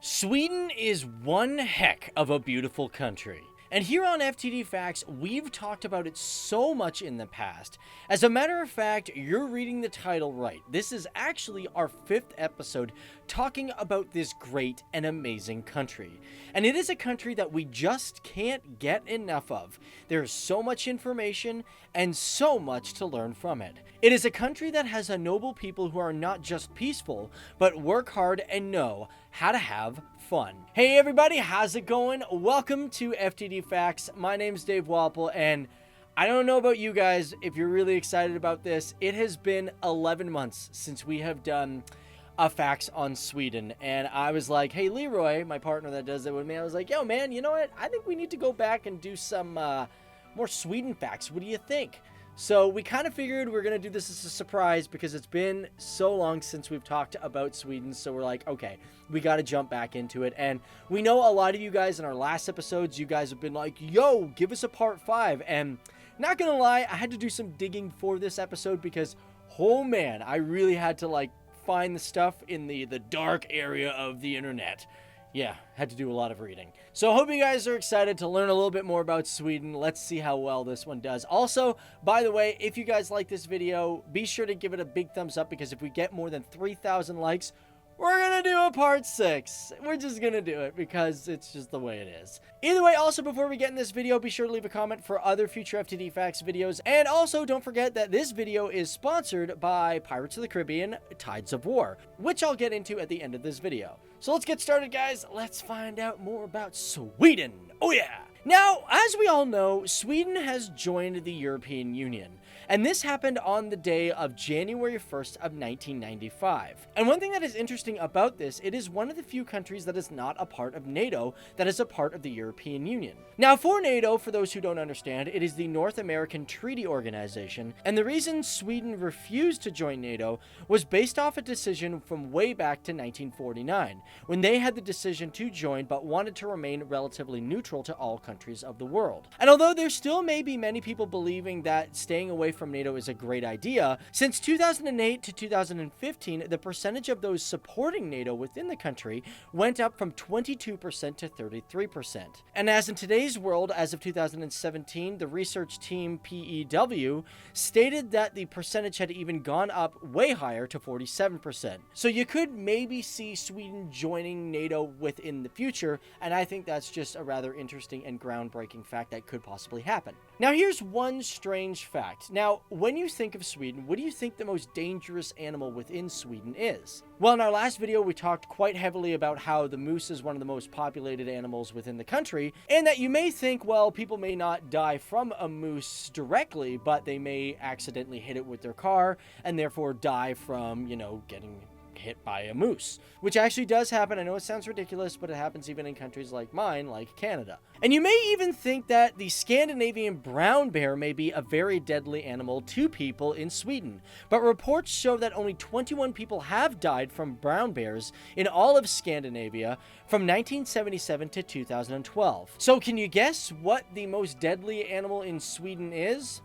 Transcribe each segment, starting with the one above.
Sweden is one heck of a beautiful country. And here on FTD Facts, we've talked about it so much in the past. As a matter of fact, you're reading the title right. This is actually our 5th episode talking about this great and amazing country. And it is a country that we just can't get enough of. There's so much information and so much to learn from it. It is a country that has a noble people who are not just peaceful, but work hard and know how to have fun. Hey everybody, how's it going? Welcome to FTD Facts. My name's Dave Walpole, and I don't know about you guys if you're really excited about this. It has been 11 months since we have done a facts on Sweden, and I was like, hey Leroy, my partner that does it with me, I was like, yo man, you know what? I think we need to go back and do some more Sweden facts. What do you think? So we kind of figured we're going to do this as a surprise because it's been so long since we've talked about Sweden. So we're like, okay, we got to jump back into it. And we know a lot of you guys in our last episodes, you guys have been like, yo, give us a part 5. And not going to lie, I had to do some digging for this episode because, oh man, I really had to find the stuff in the dark area of the internet. Yeah, had to do a lot of reading. So I hope you guys are excited to learn a little bit more about Sweden. Let's see how well this one does. Also, by the way, if you guys like this video, be sure to give it a big thumbs up because if we get more than 3,000 likes, we're going to do a part 6. We're just going to do it because it's just the way it is. Either way, also before we get in this video, be sure to leave a comment for other future FTD Facts videos. And also don't forget that this video is sponsored by Pirates of the Caribbean Tides of War, which I'll get into at the end of this video. So let's get started, guys. Let's find out more about Sweden. Oh yeah! Now, as we all know, Sweden has joined the European Union. And this happened on the day of January 1st of 1995. And one thing that is interesting about this, it is one of the few countries that is not a part of NATO that is a part of the European Union. Now for NATO, for those who don't understand, it is the North American Treaty Organization, and the reason Sweden refused to join NATO was based off a decision from way back to 1949, when they had the decision to join but wanted to remain relatively neutral to all countries of the world. And although there still may be many people believing that staying away from NATO is a great idea, since 2008 to 2015, the percentage of those supporting NATO within the country went up from 22% to 33%. And as in today's world, as of 2017, the research team PEW stated that the percentage had even gone up way higher to 47%. So you could maybe see Sweden joining NATO within the future, and I think that's just a rather interesting and groundbreaking fact that could possibly happen. Now here's one strange fact. Now, when you think of Sweden, what do you think the most dangerous animal within Sweden is? Well, in our last video, we talked quite heavily about how the moose is one of the most populated animals within the country, and that you may think, well, people may not die from a moose directly, but they may accidentally hit it with their car, and therefore die from, getting hit by a moose, which actually does happen. I know it sounds ridiculous, but it happens even in countries like mine, like Canada. And you may even think that the Scandinavian brown bear may be a very deadly animal to people in Sweden, but reports show that only 21 people have died from brown bears in all of Scandinavia from 1977 to 2012. So can you guess what the most deadly animal in Sweden is?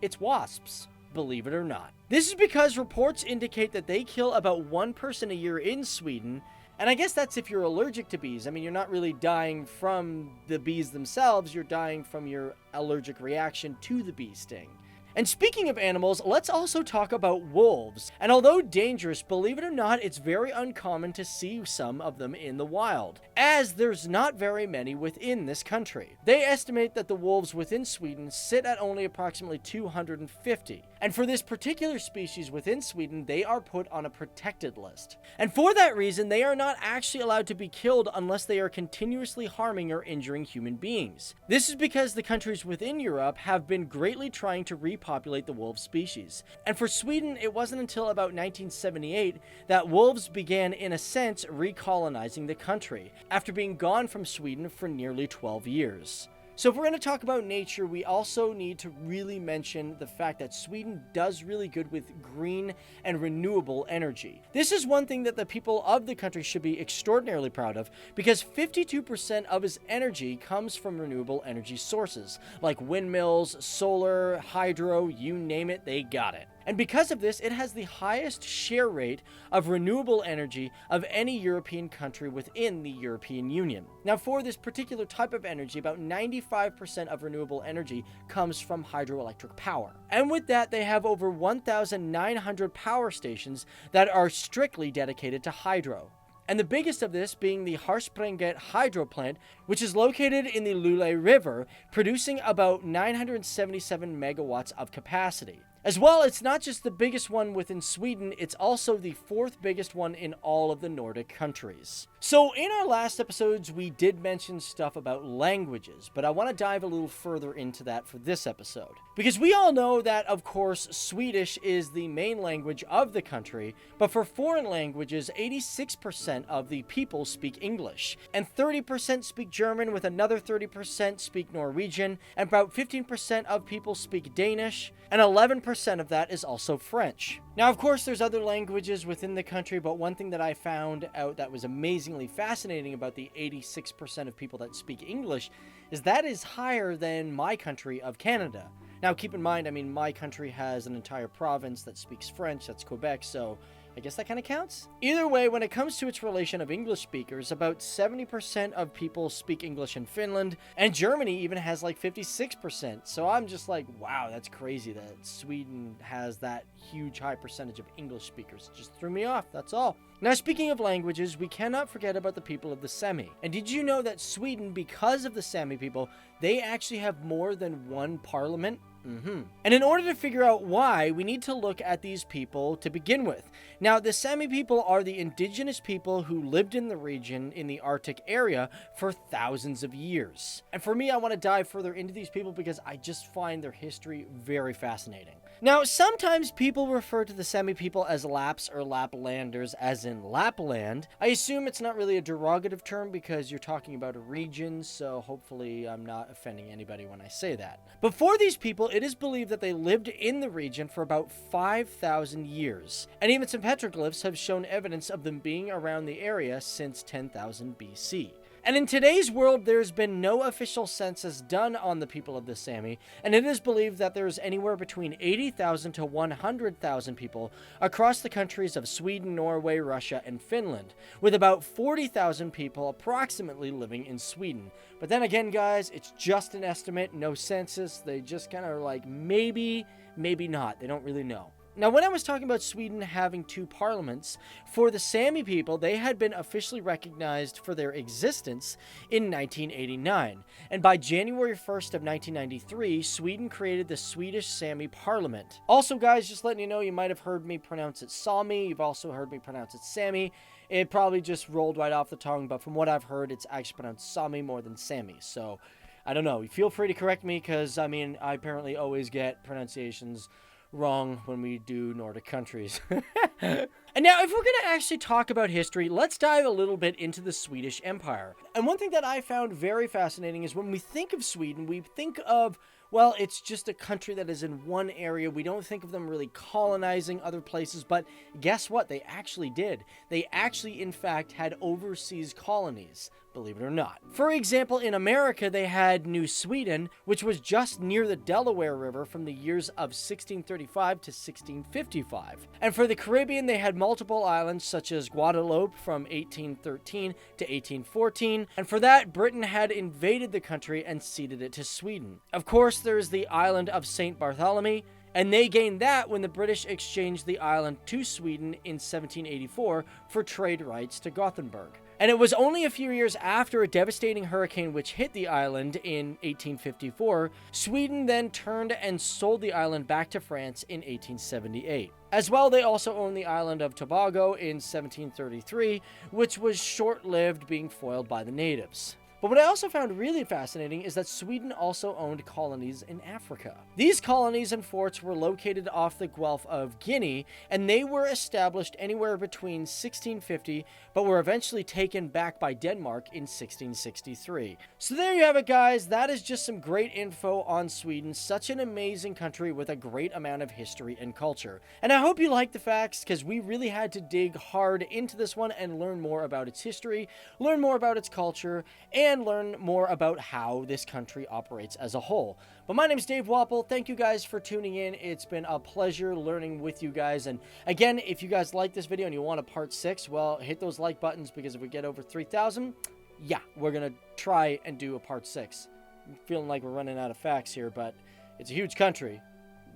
It's wasps, believe it or not. This is because reports indicate that they kill about 1 person a year in Sweden, and I guess that's if you're allergic to bees. I mean, you're not really dying from the bees themselves, you're dying from your allergic reaction to the bee sting. And speaking of animals, let's also talk about wolves. And although dangerous, believe it or not, it's very uncommon to see some of them in the wild, as there's not very many within this country. They estimate that the wolves within Sweden sit at only approximately 250. And for this particular species within Sweden, they are put on a protected list. And for that reason, they are not actually allowed to be killed unless they are continuously harming or injuring human beings. This is because the countries within Europe have been greatly trying to repopulate the wolf species. And for Sweden, it wasn't until about 1978 that wolves began, in a sense, recolonizing the country, after being gone from Sweden for nearly 12 years. So if we're going to talk about nature, we also need to really mention the fact that Sweden does really good with green and renewable energy. This is one thing that the people of the country should be extraordinarily proud of, because 52% of its energy comes from renewable energy sources, like windmills, solar, hydro, you name it, they got it. And because of this, it has the highest share rate of renewable energy of any European country within the European Union. Now, for this particular type of energy, about 95% of renewable energy comes from hydroelectric power. And with that, they have over 1,900 power stations that are strictly dedicated to hydro. And the biggest of this being the Harspringet hydro plant, which is located in the Lule River, producing about 977 megawatts of capacity. As well, it's not just the biggest one within Sweden, it's also the fourth biggest one in all of the Nordic countries. So in our last episodes, we did mention stuff about languages, but I want to dive a little further into that for this episode. Because we all know that, of course, Swedish is the main language of the country, but for foreign languages, 86% of the people speak English, and 30% speak German, with another 30% speak Norwegian, and about 15% of people speak Danish, and 11% of that is also French. Now, of course, there's other languages within the country, but one thing that I found out that was amazingly fascinating about the 86% of people that speak English is that is higher than my country of Canada. Now, keep in mind, I mean, my country has an entire province that speaks French, that's Quebec, so I guess that kind of counts. Either way, when it comes to its relation of English speakers, about 70% of people speak English in Finland, and Germany even has like 56%. So I'm just like, wow, that's crazy that Sweden has that huge high percentage of English speakers. It just threw me off, that's all. Now, speaking of languages, we cannot forget about the people of the Sami. And did you know that Sweden, because of the Sami people, they actually have more than one parliament? And in order to figure out why, we need to look at these people to begin with. Now, the Sami people are the indigenous people who lived in the region in the Arctic area for thousands of years. And for me, I want to dive further into these people because I just find their history very fascinating. Now, sometimes people refer to the Sami people as Laps or Laplanders, as in Lapland. I assume it's not really a derogative term because you're talking about a region, so hopefully I'm not offending anybody when I say that. But for these people, it is believed that they lived in the region for about 5,000 years, and even some petroglyphs have shown evidence of them being around the area since 10,000 BC. And in today's world, there's been no official census done on the people of the Sami, and it is believed that there's anywhere between 80,000 to 100,000 people across the countries of Sweden, Norway, Russia, and Finland, with about 40,000 people approximately living in Sweden. But then again, guys, it's just an estimate, no census. They just kind of like maybe, maybe not. They don't really know. Now, when I was talking about Sweden having two parliaments, for the Sami people, they had been officially recognized for their existence in 1989. And by January 1st of 1993, Sweden created the Swedish Sami Parliament. Also, guys, just letting you know, you might have heard me pronounce it Sami. You've also heard me pronounce it Sami. It probably just rolled right off the tongue, but from what I've heard, it's actually pronounced Sami more than Sami. So, I don't know. Feel free to correct me, because, I mean, I apparently always get pronunciations wrong when we do Nordic countries. And now, if we're going to actually talk about history, let's dive a little bit into the Swedish Empire. And one thing that I found very fascinating is when we think of Sweden, we think of, well, it's just a country that is in one area. We don't think of them really colonizing other places, but guess what? They actually did. They actually, in fact, had overseas colonies, believe it or not. For example, in America, they had New Sweden, which was just near the Delaware River from the years of 1635 to 1655. And for the Caribbean, they had multiple islands such as Guadeloupe from 1813 to 1814. And for that, Britain had invaded the country and ceded it to Sweden. Of course, there's the island of St. Bartholomew, and they gained that when the British exchanged the island to Sweden in 1784 for trade rights to Gothenburg. And it was only a few years after a devastating hurricane which hit the island in 1854, Sweden then turned and sold the island back to France in 1878. As well, they also owned the island of Tobago in 1733, which was short-lived, being foiled by the natives. But what I also found really fascinating is that Sweden also owned colonies in Africa. These colonies and forts were located off the Gulf of Guinea, and they were established anywhere between 1650, but were eventually taken back by Denmark in 1663. So there you have it, guys. That is just some great info on Sweden. Such an amazing country with a great amount of history and culture. And I hope you liked the facts, because we really had to dig hard into this one and learn more about its history, learn more about its culture, and and learn more about how this country operates as a whole. But my name's Dave Wapple. Thank you guys for tuning in. It's been a pleasure learning with you guys. And again, if you guys like this video and you want a part 6, well, hit those like buttons, because if we get over 3,000, yeah, we're going to try and do a part 6. I'm feeling like we're running out of facts here, but it's a huge country.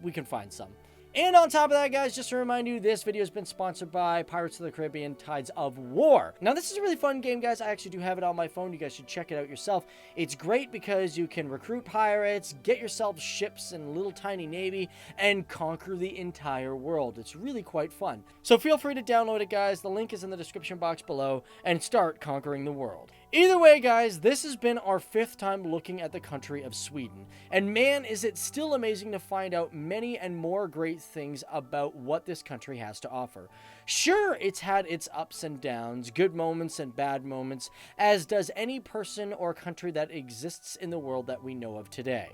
We can find some. And on top of that, guys, just to remind you, this video has been sponsored by Pirates of the Caribbean Tides of War. Now, this is a really fun game, guys. I actually do have it on my phone. You guys should check it out yourself. It's great because you can recruit pirates, get yourself ships and little tiny navy, and conquer the entire world. It's really quite fun. So feel free to download it, guys. The link is in the description box below, and start conquering the world. Either way, guys, this has been our 5th time looking at the country of Sweden. And man, is it still amazing to find out many and more great things about what this country has to offer. Sure, it's had its ups and downs, good moments and bad moments, as does any person or country that exists in the world that we know of today.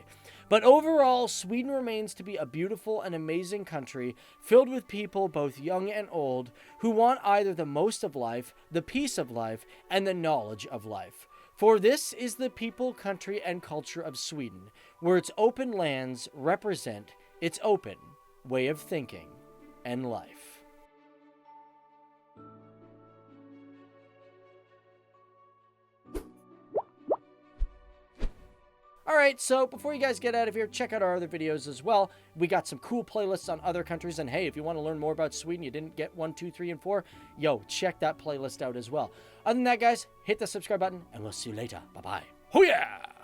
But overall, Sweden remains to be a beautiful and amazing country filled with people both young and old who want either the most of life, the peace of life, and the knowledge of life. For this is the people, country, and culture of Sweden, where its open lands represent its open way of thinking and life. Alright, so before you guys get out of here, check out our other videos as well. We got some cool playlists on other countries, and hey, if you want to learn more about Sweden, you didn't get 1, 2, 3, and 4, yo, check that playlist out as well. Other than that, guys, hit the subscribe button, and we'll see you later. Bye-bye. Oh yeah!